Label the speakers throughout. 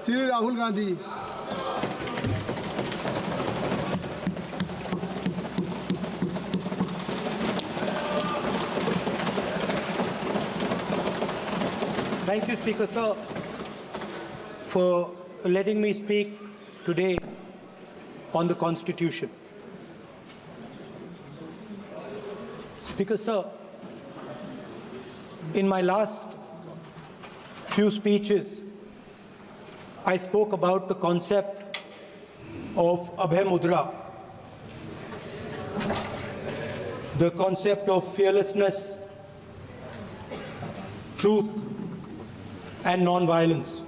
Speaker 1: Shri Rahul Gandhi.
Speaker 2: Thank you, Speaker Sir, for letting me speak today on the Constitution. Speaker Sir, in my last few speeches, I spoke about the concept of Abhay Mudra, the concept of fearlessness, truth, and non-violence.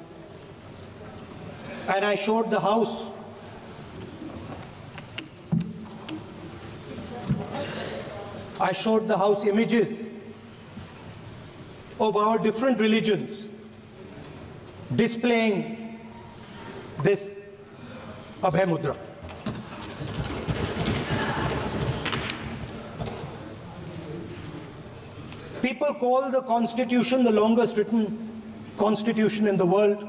Speaker 2: And I showed the House images of our different religions displaying this Abhay Mudra. People call the Constitution the longest written Constitution in the world.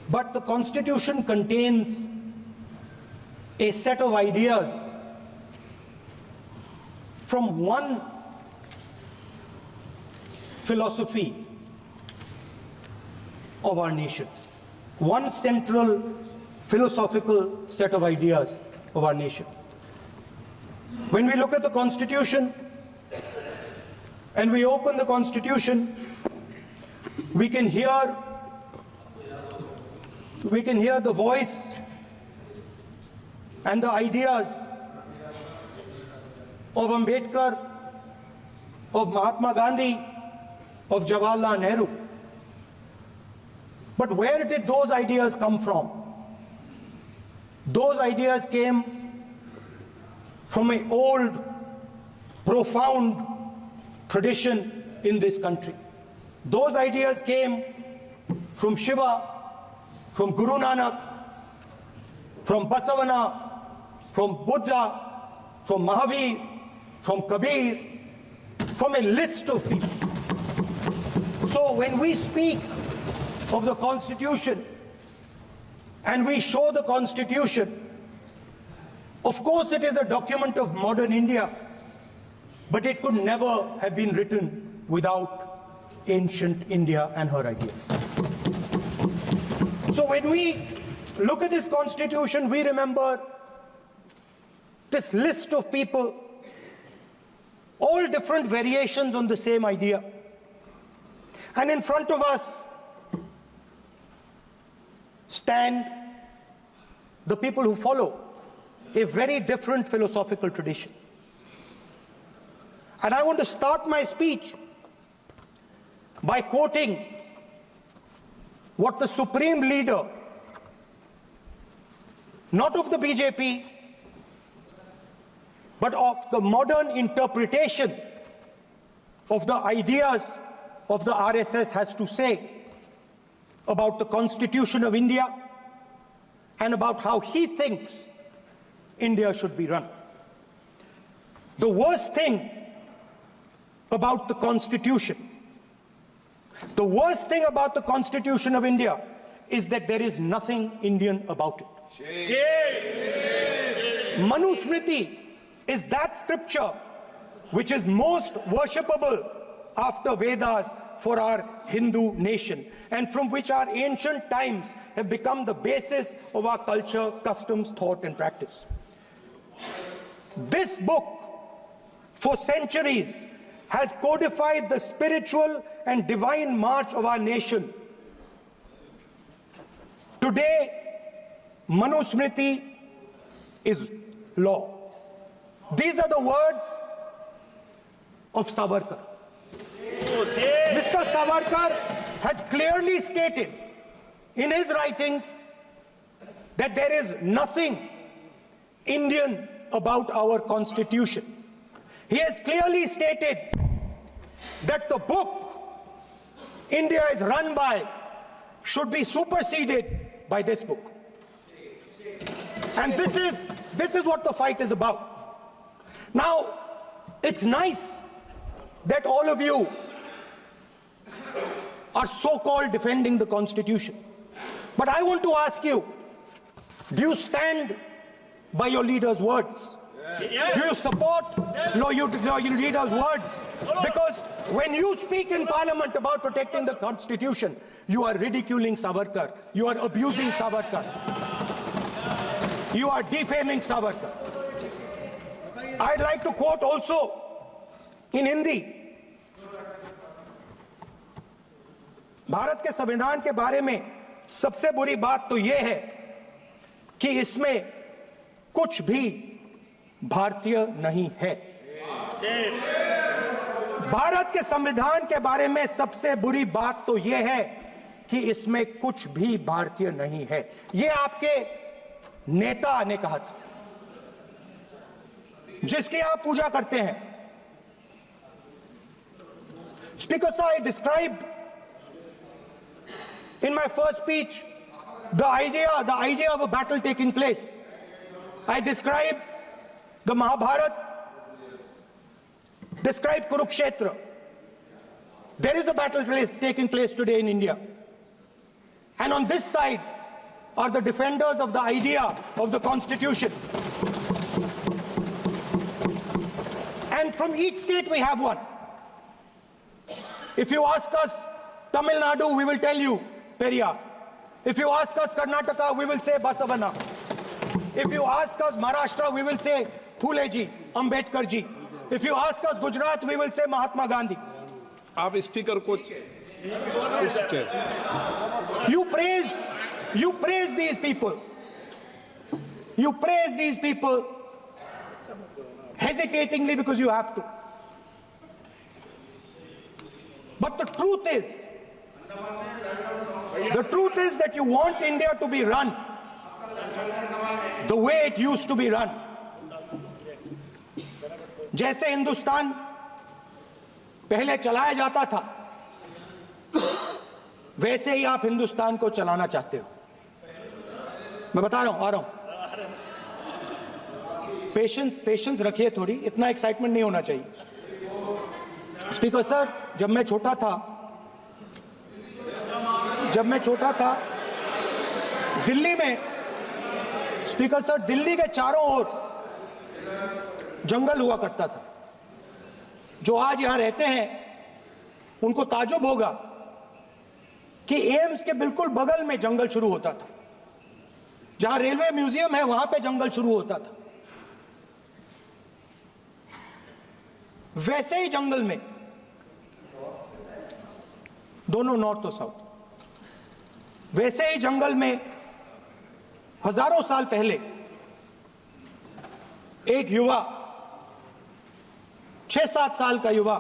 Speaker 2: But the Constitution contains a set of ideas from one philosophy of our nation, one central philosophical set of ideas of our nation. When we look at the Constitution and we open the Constitution, we can hear the voice and the ideas of Ambedkar, of Mahatma Gandhi, of Jawaharlal Nehru. But where did those ideas come from? Those ideas came from an old, profound tradition in this country. Those ideas came from Shiva, from Guru Nanak, from Basavana, from Buddha, from Mahavir, from Kabir, from a list of people. So when we speak of the Constitution and we show the Constitution, of course it is a document of modern India, but it could never have been written without ancient India and her ideas. So when we look at this Constitution, we remember this list of people, all different variations on the same idea. And in front of us stand the people who follow a very different philosophical tradition. And I want to start my speech by quoting what the supreme leader, not of the BJP, but of the modern interpretation of the ideas of the RSS has to say about the Constitution of India and about how he thinks India should be run. The worst thing about the Constitution, the worst thing about the Constitution of India is that there is nothing Indian about it. Manusmriti is that scripture which is most worshipable after Vedas for our Hindu nation, and from which our ancient times have become the basis of our culture, customs, thought, and practice. This book, for centuries, has codified the spiritual and divine march of our nation. Today, Manusmriti is law. These are the words of Savarkar. Mr. Savarkar has clearly stated in his writings that there is nothing Indian about our Constitution. He has clearly stated that the book India is run by should be superseded by this book. And this is what the fight is about. Now, it's nice that all of you are so-called defending the Constitution. But I want to ask you, do you stand by your leader's words? Do you support your leader's words? Because when you speak in Parliament about protecting the Constitution, you are ridiculing Savarkar, you are abusing Savarkar, you are defaming Savarkar. I'd like to quote also in Hindi. Bharat के संविधान के बारे में सबसे बुरी बात तो यह है कि इसमें कुछ भी भारतीय नहीं है। भारत के संविधान के बारे में सबसे बुरी बात तो यह है कि इसमें कुछ भी भारतीय नहीं है। यह आपके नेता ने कहा था, जिसकी आप पूजा करते हैं। Speaker sir, I described in my first speech the idea of a battle taking place. I described the Mahabharata, described Kurukshetra. There is a battle taking place today in India. And on this side are the defenders of the idea of the Constitution. And from each state we have one. If you ask us Tamil Nadu, we will tell you Periyar. If you ask us Karnataka, we will say Basavana. If you ask us Maharashtra, we will say Phule ji, Ambedkar ji. If you ask us Gujarat, we will say Mahatma Gandhi.
Speaker 1: आप speaker को
Speaker 2: You praise these people. You praise these people hesitatingly because you have to. But the truth is that you want India to be run the way it used to be run. जैसे हिंदुस्तान पहले चलाया जाता था, वैसे ही आप हिंदुस्तान को चलाना चाहते हो। मैं बता रहा हूं, आ रहा हूं। पेशेंस रखिए थोड़ी, इतना एक्साइटमेंट नहीं होना चाहिए। स्पीकर सर, जब मैं छोटा था दिल्ली में, स्पीकर सर, दिल्ली के चारों ओर जंगल हुआ करता था। जो आज यहां रहते हैं उनको ताजुब होगा कि एम्स के बिल्कुल बगल में जंगल शुरू होता था। जहां रेलवे म्यूजियम है वहां पे जंगल शुरू होता था। वैसे ही जंगल में, दोनों नॉर्थ और साउथ, वैसे ही जंगल में हजारों साल पहले एक युवा, 6-7 साल का युवा,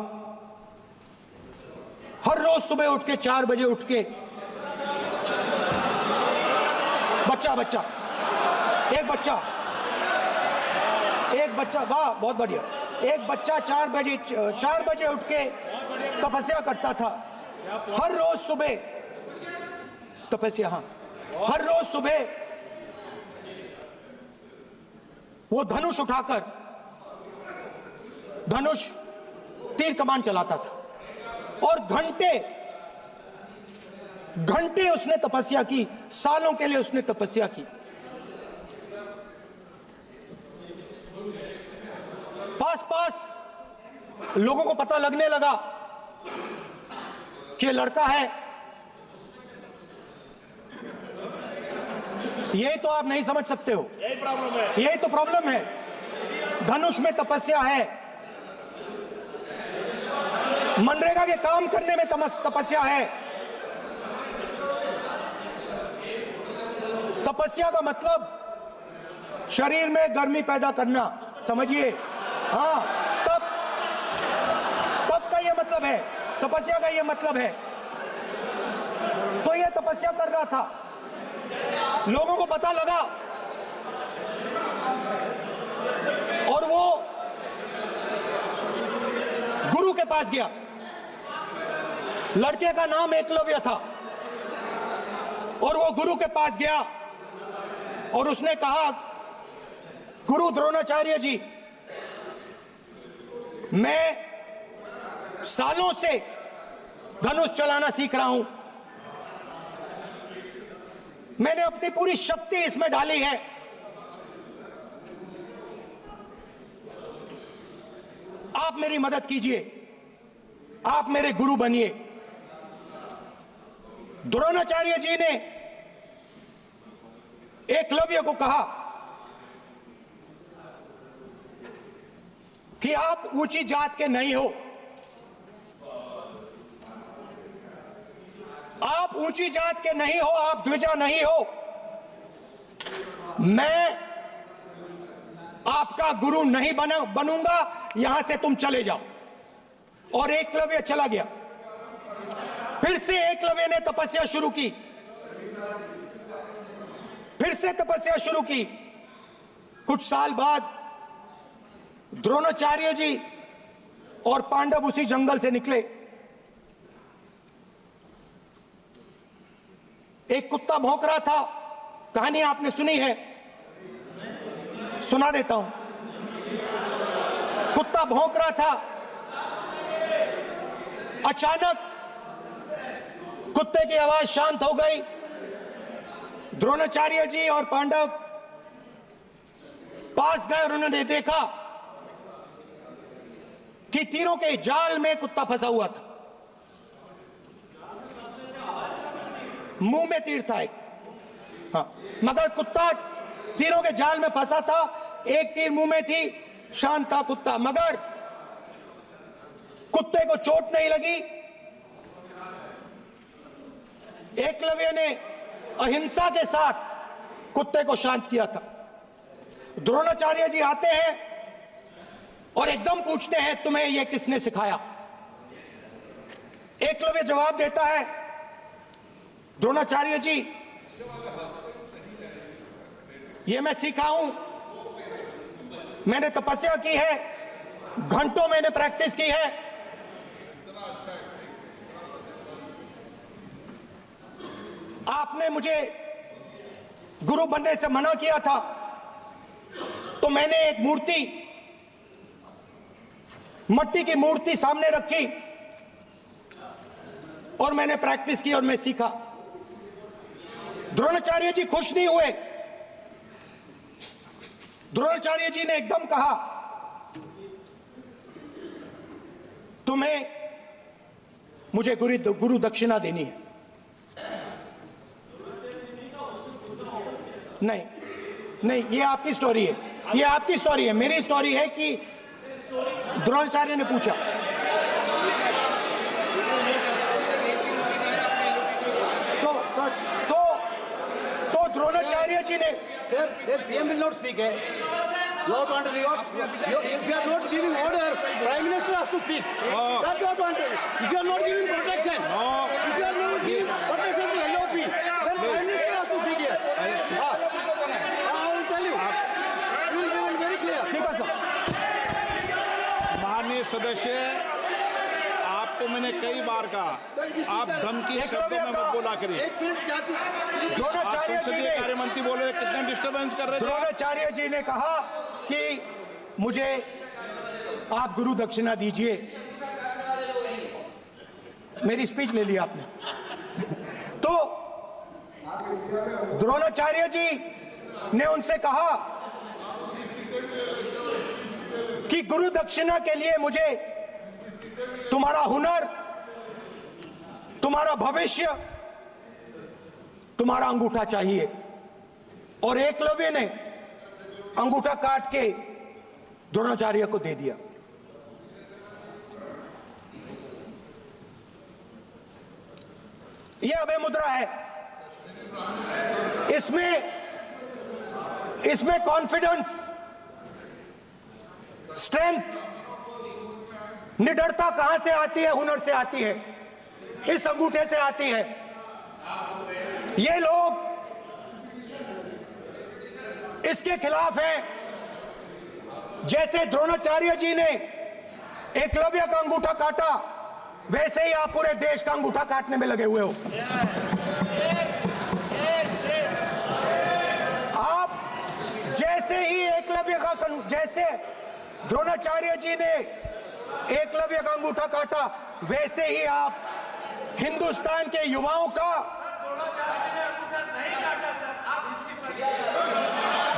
Speaker 2: हर रोज सुबह उठ के 4 बजे उठ के, एक बच्चा, वाह बहुत बढ़िया, एक बच्चा 4 बजे उठ के तपस्या करता था। हर रोज सुबह तपस्या, हाँ, हर रोज सुबह वो धनुष उठाकर तीर कमान चलाता था और घंटे उसने तपस्या की, सालों के लिए उसने तपस्या की। पास लोगों को पता लगने लगा कि लड़का है। यही तो आप नहीं समझ सकते हो, यही तो प्रॉब्लम है। धनुष में तपस्या है, मनरेगा के काम करने में तपस्या है। तपस्या का मतलब शरीर में गर्मी पैदा करना, समझिए। हाँ, तब का ये मतलब है, तपस्या का ये मतलब है। तो ये तपस्या कर रहा था, लोगों को पता लगा और वो गुरु के पास गया। लड़के का नाम एकलव्य था और वो गुरु के पास गया और उसने कहा, गुरु द्रोणाचार्य जी, मैं सालों से धनुष चलाना सीख रहा हूं। मैंने अपनी पूरी शक्ति इसमें डाली है। आप मेरी मदद कीजिए, आप मेरे गुरु बनिए। द्रोणाचार्य जी ने एकलव्य को कहा कि आप ऊंची जात के नहीं हो, आप ऊंची जात के नहीं हो, आप द्विजा नहीं हो। मैं आपका गुरु नहीं बनूंगा, यहां से तुम चले जाओ। और एकलव्य चला गया। फिर से एकलव्य ने तपस्या शुरू की, फिर से तपस्या शुरू की। कुछ साल बाद द्रोणाचार्य जी और पांडव उसी जंगल से निकले। एक कुत्ता भौंक रहा था, कहानी आपने सुनी है, सुना देता हूं। कुत्ता भौंक रहा था, अचानक कुत्ते की आवाज शांत हो गई। द्रोणाचार्य जी और पांडव पास गए और उन्होंने देखा कि तीरों के जाल में कुत्ता फंसा हुआ था। मुंह में तीर था एक, हाँ, मगर कुत्ता तीरों के जाल में फंसा था। एक तीर मुंह में थी, शांत था कुत्ता, मगर कुत्ते को चोट नहीं लगी। एकलव्य ने अहिंसा के साथ कुत्ते को शांत किया था। द्रोणाचार्य जी आते हैं और एकदम पूछते हैं, तुम्हें यह किसने सिखाया? एकलव्य जवाब देता है, द्रोणाचार्य जी, यह मैं सीखा हूं, मैंने तपस्या की है, घंटों मैंने प्रैक्टिस की है। आपने मुझे गुरु बनने से मना किया था, तो मैंने एक मूर्ति, मट्टी की मूर्ति सामने रखी और मैंने प्रैक्टिस की और मैं सीखा। द्रोणाचार्य जी खुश नहीं हुए। द्रोणाचार्य जी ने एकदम कहा, तुम्हें मुझे गुरु दक्षिणा देनी है। नहीं नहीं, ये आपकी स्टोरी है, ये आपकी स्टोरी है। मेरी स्टोरी है कि द्रोणाचार्य ने पूछा। तो द्रोणाचार्य जी ने,
Speaker 3: Sir, the PM will not speak. You have to understand. If you are not giving order, Prime Minister has to speak. That's what you have to understand. If you are not giving protection, if you are not giving protection to LOP, then Prime Minister has to speak here. I will tell you. We will be very clear.
Speaker 2: ठीक है sir.
Speaker 1: माननीय सदस्य, आपको मैंने कई बार कहा, आप धमकी शब्दों में मत बोला करिए।
Speaker 3: एक मिनट जाती।
Speaker 2: द्रोणाचार्य जी ने,
Speaker 1: कार्य मंत्री बोल रहे, कितना डिस्टर्बेंस कर रहे थे।
Speaker 2: द्रोणाचार्य जी ने कहा कि मुझे आप गुरु दक्षिणा दीजिए। मेरी स्पीच ले ली आपने। तो द्रोणाचार्य जी ने उनसे कहा कि गुरु दक्षिणा के लिए मुझे तुम्हारा हुनर, तुम्हारा भविष्य, तुम्हारा अंगूठा चाहिए। और एकलव्य ने अंगूठा काट के द्रोणाचार्य को दे दिया। यह अभय मुद्रा है। इसमें कॉन्फिडेंस, स्ट्रेंथ, निडरता कहां से आती है? हुनर से आती है, इस अंगूठे से आती है। ये लोग इसके खिलाफ हैं। जैसे द्रोणाचार्य जी ने एकलव्य का अंगूठा काटा, वैसे ही आप पूरे देश का अंगूठा काटने में लगे हुए हो। आप जैसे ही एकलव्य का, जैसे द्रोणाचार्य जी ने एकलव्य का अंगूठा काटा, वैसे ही आप हिंदुस्तान के युवाओं का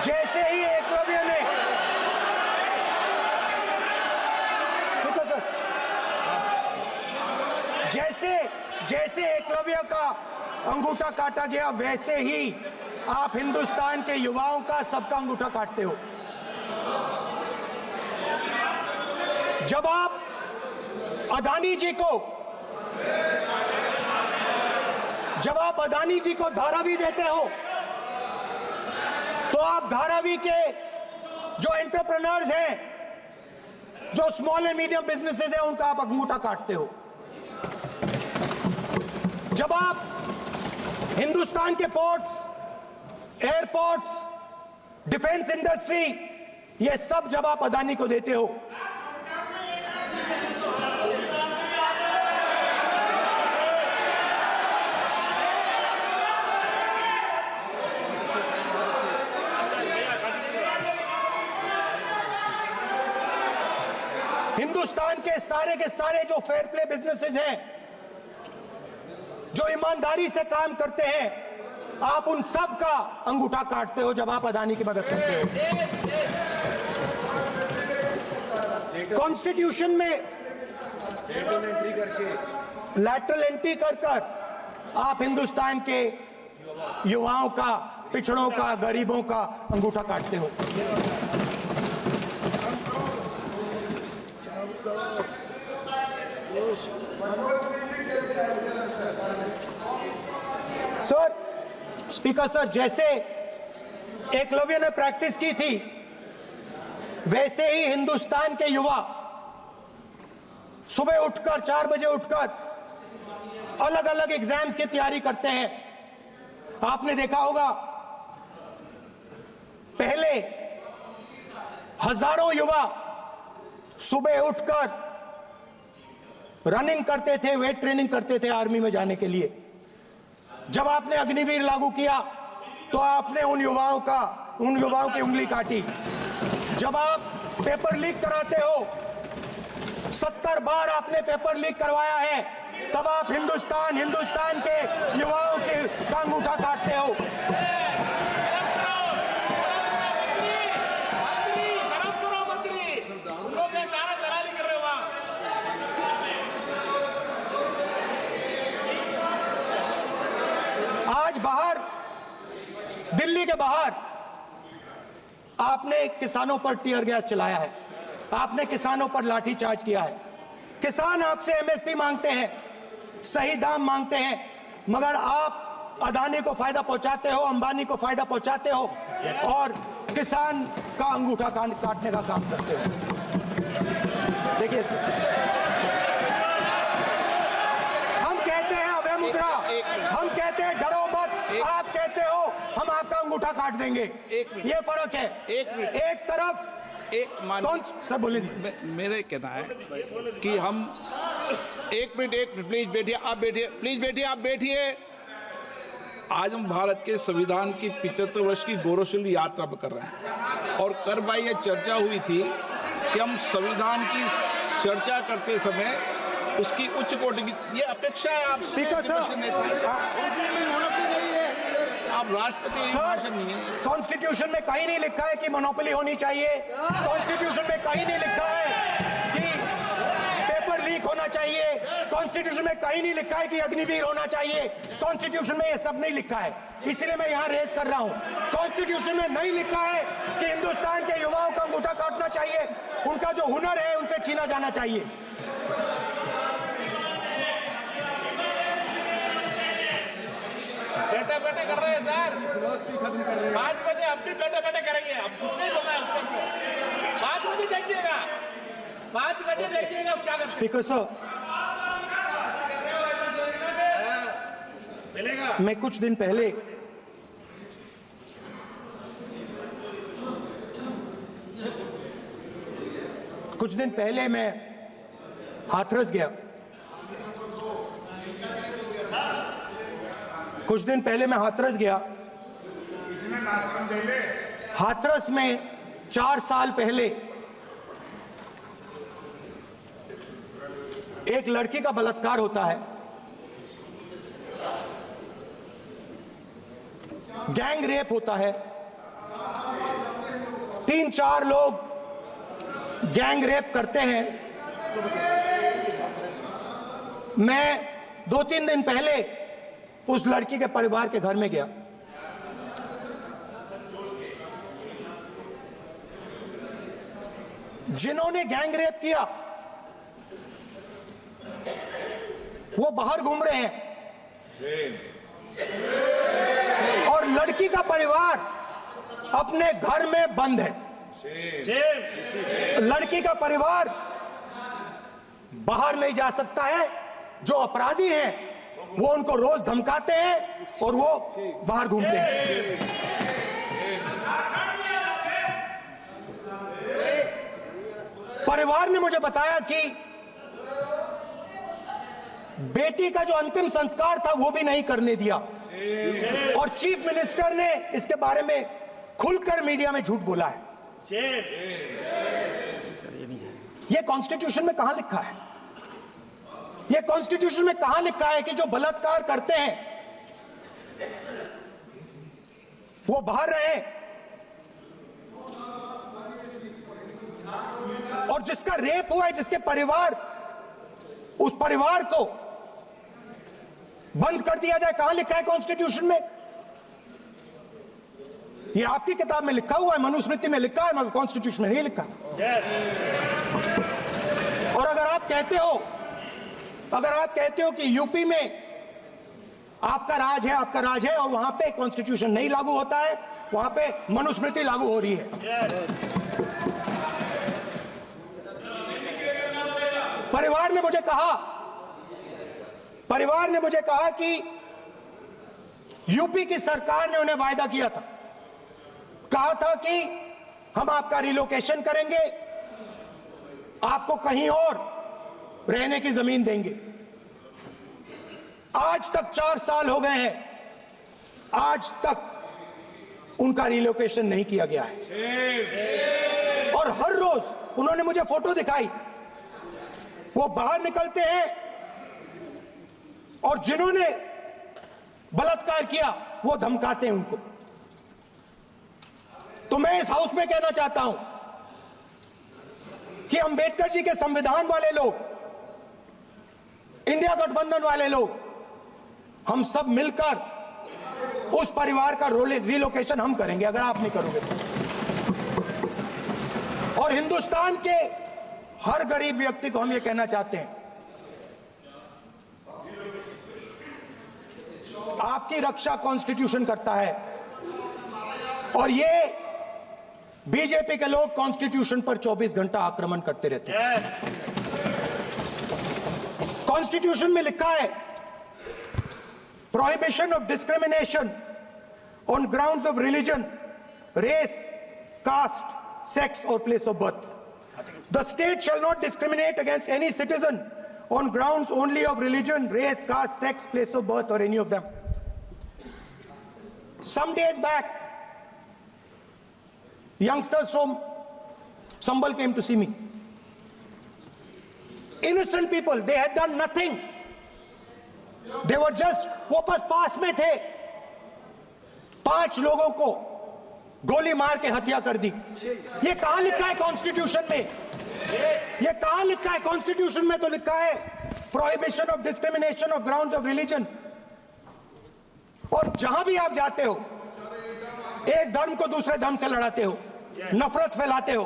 Speaker 2: जैसे ही एकलव्य ने जैसे एकलव्य का अंगूठा काटा गया, वैसे ही आप हिंदुस्तान के युवाओं का सबका अंगूठा काटते हो। जब आप अदानी जी को धारावी देते हो, तो आप धारावी के जो एंटरप्रेन्योर्स हैं, जो स्मॉल एंड मीडियम बिजनेसेस हैं, उनका आप अंगूठा काटते हो। जब आप हिंदुस्तान के पोर्ट्स, एयरपोर्ट्स, डिफेंस इंडस्ट्री, ये सब जब आप अदानी को देते हो, हिंदुस्तान के सारे जो फेयर प्ले बिजनेसेस हैं, जो ईमानदारी से काम करते हैं, आप उन सब का अंगूठा काटते हो जब आप अदानी की मदद करते हो। कॉन्स्टिट्यूशन में लैटरल एंट्री कर आप हिंदुस्तान के युवाओं का, पिछड़ों का, गरीबों का अंगूठा काटते हो। सर, स्पीकर सर, जैसे एकलव्य ने प्रैक्टिस की थी, वैसे ही हिंदुस्तान के युवा सुबह उठकर 4 बजे उठकर अलग अलग एग्जाम्स की तैयारी करते हैं। आपने देखा होगा, पहले हजारों युवा सुबह उठकर रनिंग करते थे, वेट ट्रेनिंग करते थे आर्मी में जाने के लिए। जब आपने अग्निवीर लागू किया, तो आपने उन युवाओं की उंगली काटी। जब आप पेपर लीक कराते हो, 70 बार आपने पेपर लीक करवाया है, तब आप हिंदुस्तान के युवाओं के अंगूठा काटते हो। आज बाहर, दिल्ली के बाहर आपने किसानों पर टीयर गैस चलाया है, आपने किसानों पर लाठीचार्ज किया है। किसान आपसे एमएसपी मांगते हैं, सही दाम मांगते हैं, मगर आप अदानी को फायदा पहुंचाते हो, अंबानी को फायदा पहुंचाते हो और किसान का अंगूठा काटने का काम करते हो। देखिए, हम कहते हैं अभय मुद्रा, हम कहते हैं डरो मत, आप कहते हो हम आपका अंगूठा काट देंगे। ये फर्क है। एक तरफ कौन सर बोले,
Speaker 1: मेरे कहना है कि हम एक मिनट प्लीज बैठिए, आप बैठिए, प्लीज बैठिए, आप बैठिए। आज हम भारत के संविधान की 75 वर्ष की गौरवशाली यात्रा कर रहे हैं, और कल भाई ये चर्चा हुई थी कि हम संविधान की चर्चा करते समय उसकी उच्च कोटि की ये अपेक्षा है। आप
Speaker 2: स्पीकर सर,
Speaker 1: आप राष्ट्रपति नहीं है।
Speaker 2: कॉन्स्टिट्यूशन में कहीं नहीं लिखा है कि मोनोपोली होनी चाहिए। कॉन्स्टिट्यूशन में कहीं नहीं लिखा है कि पेपर लीक होना चाहिए। कॉन्स्टिट्यूशन में कहीं नहीं लिखा है कि अग्निवीर होना चाहिए। कॉन्स्टिट्यूशन में ये सब नहीं लिखा है, इसलिए मैं यहाँ रेज कर रहा हूँ। कॉन्स्टिट्यूशन में नहीं लिखा है कि हिंदुस्तान के युवाओं का अंगूठा काटना चाहिए, उनका जो हुनर है उनसे छीना जाना चाहिए।
Speaker 4: बैठे कर रहे हैं सर, 5 बजे अपनी बैठे करेंगे। अब कुछ नहीं बोलना है उसको। 5 बजे देखिएगा, 5 बजे देखिएगा क्या कर।
Speaker 2: स्पीकर सर,
Speaker 4: मिलेगा।
Speaker 2: मैं कुछ दिन पहले मैं हाथरस गया। हाथरस में 4 साल पहले एक लड़की का बलात्कार होता है। गैंग रेप होता है, 3-4 लोग गैंग रेप करते हैं। मैं 2-3 दिन पहले उस लड़की के परिवार के घर में गया। जिन्होंने गैंग रेप किया वो बाहर घूम रहे हैं और लड़की का परिवार अपने घर में बंद है। लड़की का परिवार बाहर नहीं जा सकता है। जो अपराधी हैं वो उनको रोज धमकाते हैं और वो बाहर घूमते हैं। परिवार ने मुझे बताया कि बेटी का जो अंतिम संस्कार था वो भी नहीं करने दिया और चीफ मिनिस्टर ने इसके बारे में खुलकर मीडिया में झूठ बोला है। ये कॉन्स्टिट्यूशन में कहां लिखा है? ये कॉन्स्टिट्यूशन में कहां लिखा है कि जो बलात्कार करते हैं वो बाहर रहे और जिसका रेप हुआ है, जिसके परिवार, उस परिवार को बंद कर दिया जाए? कहां लिखा है कॉन्स्टिट्यूशन में? ये आपकी किताब में लिखा हुआ है, मनुस्मृति में लिखा है, मगर कॉन्स्टिट्यूशन में नहीं लिखा। और अगर आप कहते हो कि यूपी में आपका राज है और वहां पे कॉन्स्टिट्यूशन नहीं लागू होता है, वहां पे मनुस्मृति लागू हो रही है। परिवार ने मुझे कहा कि यूपी की सरकार ने उन्हें वायदा किया था, कहा था कि हम आपका रिलोकेशन करेंगे, आपको कहीं और रहने की जमीन देंगे। आज तक 4 साल हो गए हैं, आज तक उनका रिलोकेशन नहीं किया गया है। और हर रोज उन्होंने मुझे फोटो दिखाई, वो बाहर निकलते हैं और जिन्होंने बलात्कार किया वो धमकाते हैं उनको। तो मैं इस हाउस में कहना चाहता हूं कि अंबेडकर जी के संविधान वाले लोग, इंडिया गठबंधन वाले लोग, हम सब मिलकर उस परिवार का रिलोकेशन हम करेंगे अगर आप नहीं करोगे तो। और हिंदुस्तान के हर गरीब व्यक्ति को हम ये कहना चाहते हैं, आपकी रक्षा कॉन्स्टिट्यूशन करता है और ये बीजेपी के लोग कॉन्स्टिट्यूशन पर 24 घंटा आक्रमण करते रहते हैं। कॉन्स्टिट्यूशन में लिखा है prohibition of discrimination on grounds of religion, race, caste, sex और place of birth. The state shall not discriminate against any citizen on grounds only of religion, race, caste, sex, place of birth or any of them. Some days back, youngsters from Sambal came to see me. Innocent people, they had done nothing. They were just, वो बस पास में थे, 5 लोगों को गोली मार के हत्या कर दी। ये कहां लिखा है कॉन्स्टिट्यूशन में? ये कहां लिखा है कॉन्स्टिट्यूशन में? तो लिखा है prohibition of discrimination of grounds of religion. और जहां भी आप जाते हो, एक धर्म को दूसरे धर्म से लड़ाते हो, नफरत फैलाते हो।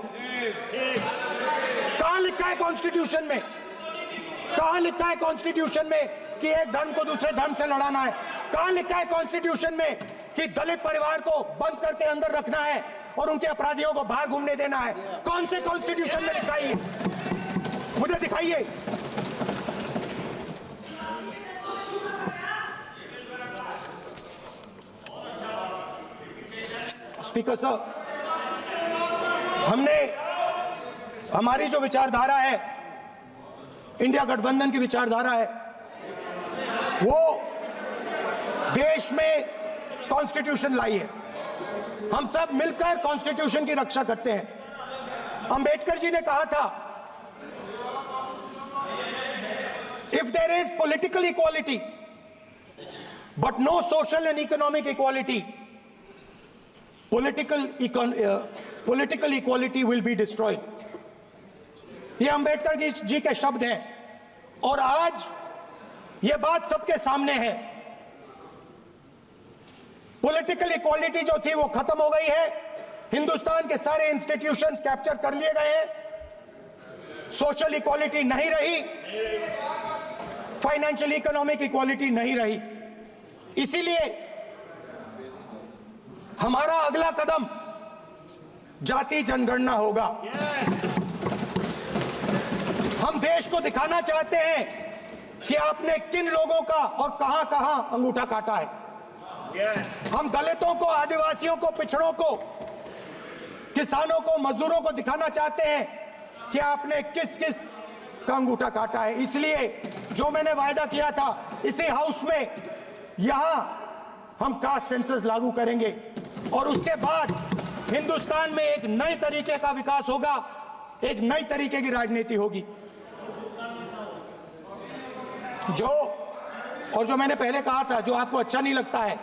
Speaker 2: कहां लिखा है कॉन्स्टिट्यूशन में? कहां लिखा है कॉन्स्टिट्यूशन में कि एक धर्म को दूसरे धर्म से लड़ाना है? कहां लिखा है कॉन्स्टिट्यूशन में कि दलित परिवार को बंद करके अंदर रखना है और उनके अपराधियों को बाहर घूमने देना है? कौन से कॉन्स्टिट्यूशन में लिखा है? मुझे दिखाइए। स्पीकर साहब, हमने, हमारी जो विचारधारा है, इंडिया गठबंधन की विचारधारा है, वो देश में कॉन्स्टिट्यूशन लाई है। हम सब मिलकर कॉन्स्टिट्यूशन की रक्षा करते हैं। अंबेडकर जी ने कहा था, if there is political equality but no social and economic equality, political equality will be destroyed. ये अंबेडकर जी के शब्द हैं और आज ये बात सबके सामने है। पॉलिटिकल इक्वालिटी जो थी वो खत्म हो गई है। हिंदुस्तान के सारे इंस्टीट्यूशंस कैप्चर कर लिए गए हैं। सोशल इक्वालिटी नहीं रही, फाइनेंशियल इकोनॉमिक इक्वालिटी नहीं रही। इसीलिए हमारा अगला कदम जाति जनगणना होगा। हम देश को दिखाना चाहते हैं कि आपने किन लोगों का और कहां कहां अंगूठा काटा है। हम दलितों को, आदिवासियों को, पिछड़ों को, किसानों को, मजदूरों को दिखाना चाहते हैं कि आपने किस किस का अंगूठा काटा है। इसलिए जो मैंने वायदा किया था, इसी हाउस में यहां हम कास्ट सेंसस लागू करेंगे और उसके बाद हिंदुस्तान में एक नए तरीके का विकास होगा, एक नई तरीके की राजनीति होगी। जो मैंने पहले कहा था, जो आपको अच्छा नहीं लगता है,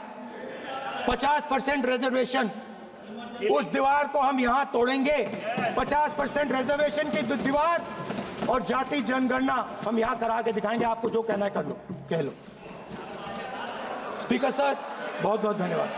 Speaker 2: 50% रिजर्वेशन, उस दीवार को हम यहां तोड़ेंगे। 50% रिजर्वेशन की दीवार और जाति जनगणना हम यहां करा के दिखाएंगे। आपको जो कहना है कर लो, कह लो। स्पीकर सर, बहुत बहुत धन्यवाद।